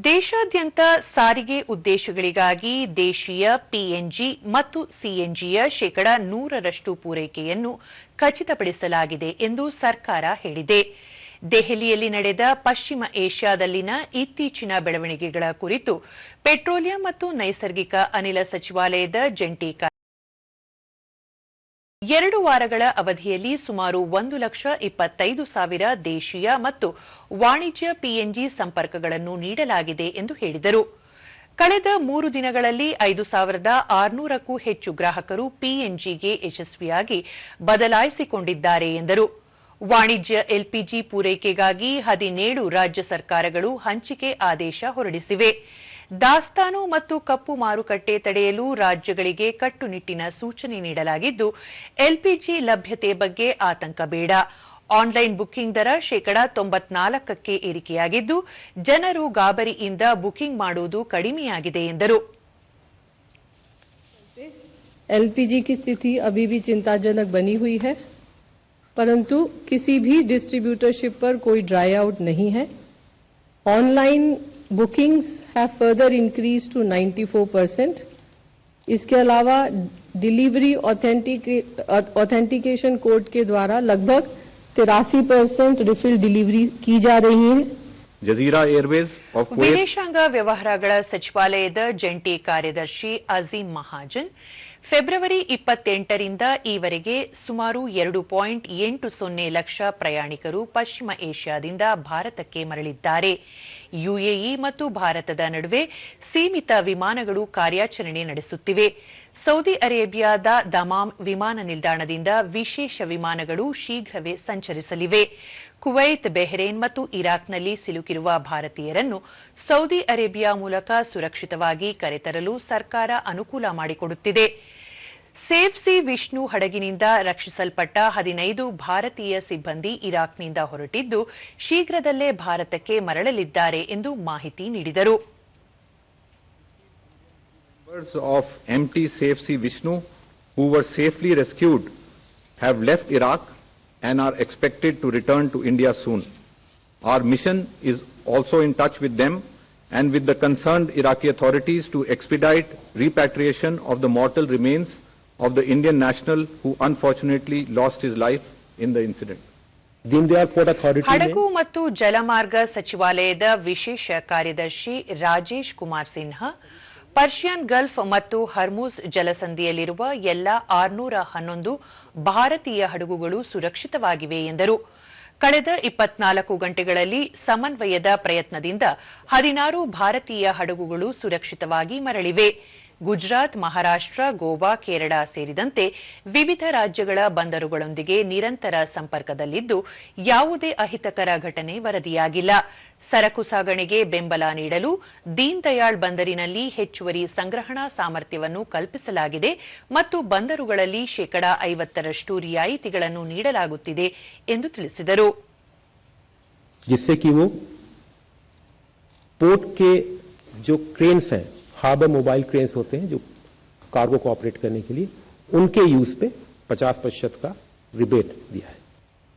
ದೇಶಾದ್ಯಂತ ಸಾರಿಗೆ ಉದ್ದೇಶಗಳಿಗಾಗಿ ದೇಶೀಯ ಪಿಎನ್ಜಿ ಮತ್ತು ಸಿಎನ್ಜಿಯ ಶೇಕಡಾ 100ರಷ್ಟು ಪೂರೈಕೆಯನ್ನು ಖಚಿತಪಡಿಸಲಾಗಿದೆ ಎಂದು ಸರ್ಕಾರ ಹೇಳಿದೆ. ದೆಹಲಿಯಲ್ಲಿ ನಡೆದ ಪಶ್ಚಿಮ ಏಷ್ಯಾದಲ್ಲಿನ ಇತ್ತೀಚಿನ ಬೆಳವಣಿಗೆಗಳ ಕುರಿತು ಪೆಟ್ರೋಲಿಯಂ ಮತ್ತು ನೈಸರ್ಗಿಕ ಅನಿಲ ಸಚಿವಾಲಯದ ಜಂಟಿ 2 ವಾರಗಳ ಅವಧಿಯಲ್ಲಿ ಸುಮಾರು 1,25,000 ದೇಶೀಯ ಮತ್ತು ವಾಣಿಜ್ಯ ಪಿಎನ್ಜಿ ಸಂಪರ್ಕಗಳನ್ನು ನೀಡಲಾಗಿದೆ ಎಂದು ಹೇಳಿದರು. ಕಳೆದ 3 ದಿನಗಳಲ್ಲಿ 5,600ಕ್ಕೂ ಹೆಚ್ಚು ಗ್ರಾಹಕರು ಪಿಎನ್ಜಿಗೆ ಯಶಸ್ವಿಯಾಗಿ ಬದಲಾಯಿಸಿಕೊಂಡಿದ್ದಾರೆ ಎಂದರು. ವಾಣಿಜ್ಯ ಎಲ್ಪಿಜಿ ಪೂರೈಕೆಗಾಗಿ 17 ರಾಜ್ಯ ಸರ್ಕಾರಗಳು ಹಂಚಿಕೆ ಆದೇಶ ಹೊರಡಿಸಿವೆ. ದಾಸ್ತಾನು ಮತ್ತು ಕಪ್ಪು ಮಾರುಕಟ್ಟೆ ತಡೆಯಲು ರಾಜ್ಯಗಳಿಗೆ ಕಟ್ಟುನಿಟ್ಟಿನ ಸೂಚನೆ ನೀಡಲಾಗಿದ್ದು, ಎಲ್ಪಿಜಿ ಲಭ್ಯತೆ ಬಗ್ಗೆ ಆತಂಕ ಬೇಡ. ಆನ್ಲೈನ್ ಬುಕಿಂಗ್ ದರ ಶೇಕಡಾ 94ಕ್ಕೆ ಏರಿಕೆಯಾಗಿದ್ದು, ಜನರು ಗಾಬರಿಯಿಂದ ಬುಕಿಂಗ್ ಮಾಡುವುದು ಕಡಿಮೆಯಾಗಿದೆ ಎಂದರು. एलपीजी की स्थिति अभी भी चिंताजनक बनी हुई है, परंतु किसी भी डिस्ट्रीब्यूटरशिप पर कोई ड्राई आउट नहीं है. Online bookings have further increased to 94%. इसके अलावा डिलीवरी ऑथेंटिकेशन कोड के द्वारा लगभग 83% रिफिल डिलीवरी की जा रही है. जजीरा एयरवेज ವಿದೇಶಾಂಗ ವ್ಯವಹಾರಗಳ ಸಚಿವಾಲಯದ ಜಂಟಿ ಕಾರ್ಯದರ್ಶಿ ಅಜೀಂ ಮಹಾಜನ್ ಫೆಬ್ರವರಿ 28ರಿಂದ ಈವರೆಗೆ ಸುಮಾರು 2.80 ಲಕ್ಷ ಪ್ರಯಾಣಿಕರು ಪಶ್ಚಿಮ ಏಷ್ಯಾದಿಂದ ಭಾರತಕ್ಕೆ ಮರಳಿದ್ದಾರೆ. ಯುಎಇ ಮತ್ತು ಭಾರತದ ನಡುವೆ ಸೀಮಿತ ವಿಮಾನಗಳು ಕಾರ್ಯಾಚರಣೆ ನಡೆಸುತ್ತಿವೆ. ಸೌದಿ ಅರೇಬಿಯಾದ ದಮಾಮ್ ವಿಮಾನ ನಿಲ್ದಾಣದಿಂದ ವಿಶೇಷ ವಿಮಾನಗಳು ಶೀಘ್ರವೇ ಸಂಚರಿಸಲಿವೆ. ಕುವೈತ್, ಬೆಹ್ರೇನ್ ಮತ್ತು ಇರಾಕ್ನಲ್ಲಿ ಸಿಲುಕಿರುವ ಭಾರತೀಯರನ್ನು ಸೌದಿ ಅರೇಬಿಯಾ ಮೂಲಕ ಸುರಕ್ಷಿತವಾಗಿ ಕರೆತರಲು ಸರ್ಕಾರ ಅನುಕೂಲ ಮಾಡಿಕೊಡುತ್ತಿದೆ. ಸೇಫ್ ಸಿ ವಿಷ್ಣು ಹಡಗಿನಿಂದ ರಕ್ಷಿಸಲ್ಪಟ್ಟ 15 ಭಾರತೀಯ ಸಿಬ್ಬಂದಿ ಇರಾಕ್ನಿಂದ ಹೊರಟಿದ್ದು, ಶೀಘ್ರದಲ್ಲೇ ಭಾರತಕ್ಕೆ ಮರಳಲಿದ್ದಾರೆ ಎಂದು ಮಾಹಿತಿ ನೀಡಿದರು. Members of MT Safe Sea Vishnu who were safely rescued have left Iraq and are expected to return to India soon. Our mission is also in touch with them and with the concerned Iraqi authorities to expedite repatriation of the mortal remains of the Indian national who unfortunately lost his life in the incident. ಹಡಗು ಮತ್ತು ಜಲಮಾರ್ಗ ಸಚಿವಾಲಯದ ವಿಶೇಷ ಕಾರ್ಯದರ್ಶಿ Rajesh Kumar Sinha Persian Gulf ಮತ್ತು Hormuz ಜಲಸಂಧಿಯಲ್ಲಿರುವ ಎಲ್ಲ 611 ಭಾರತೀಯ ಹಡಗುಗಳು ಸುರಕ್ಷಿತವಾಗಿವೆ ಎಂದರು. ಕಳೆದ 24 ಗಂಟೆಗಳಲ್ಲಿ ಸಮನ್ವಯದ ಪ್ರಯತ್ನದಿಂದ 16 ಭಾರತೀಯ ಹಡಗುಗಳು ಸುರಕ್ಷಿತವಾಗಿ ಮರಳಿವೆ. ಗುಜರಾತ್, ಮಹಾರಾಷ್ಟ್ರ, ಗೋವಾ, ಕೇರಳ ಸೇರಿದಂತೆ ವಿವಿಧ ರಾಜ್ಯಗಳ ಬಂದರುಗಳೊಂದಿಗೆ ನಿರಂತರ ಸಂಪರ್ಕದಲ್ಲಿದ್ದು, ಯಾವುದೇ ಅಹಿತಕರ ಘಟನೆ ವರದಿಯಾಗಿಲ್ಲ. ಸರಕು ಸಾಗಣೆಗೆ ಬೆಂಬಲ ನೀಡಲು ದೀನ್ ದಯಾಳ್ ಬಂದರಿನಲ್ಲಿ ಹೆಚ್ಚುವರಿ ಸಂಗ್ರಹಣಾ ಸಾಮರ್ಥ್ಯವನ್ನು ಕಲ್ಪಿಸಲಾಗಿದೆ ಮತ್ತು ಬಂದರುಗಳಲ್ಲಿ ಶೇಕಡಾ 50ರಷ್ಟು ರಿಯಾಯಿತಿಗಳನ್ನು ನೀಡಲಾಗುತ್ತಿದೆ ಎಂದು ತಿಳಿಸಿದರು. जिससे कि वो पोर्ट के जो क्रेन्स हैं, हार्बर मोबाइल क्रेन्स होते हैं जो कार्गो को ऑपरेट करने के लिए, उनके यूज पे 50% का रिबेट दिया है.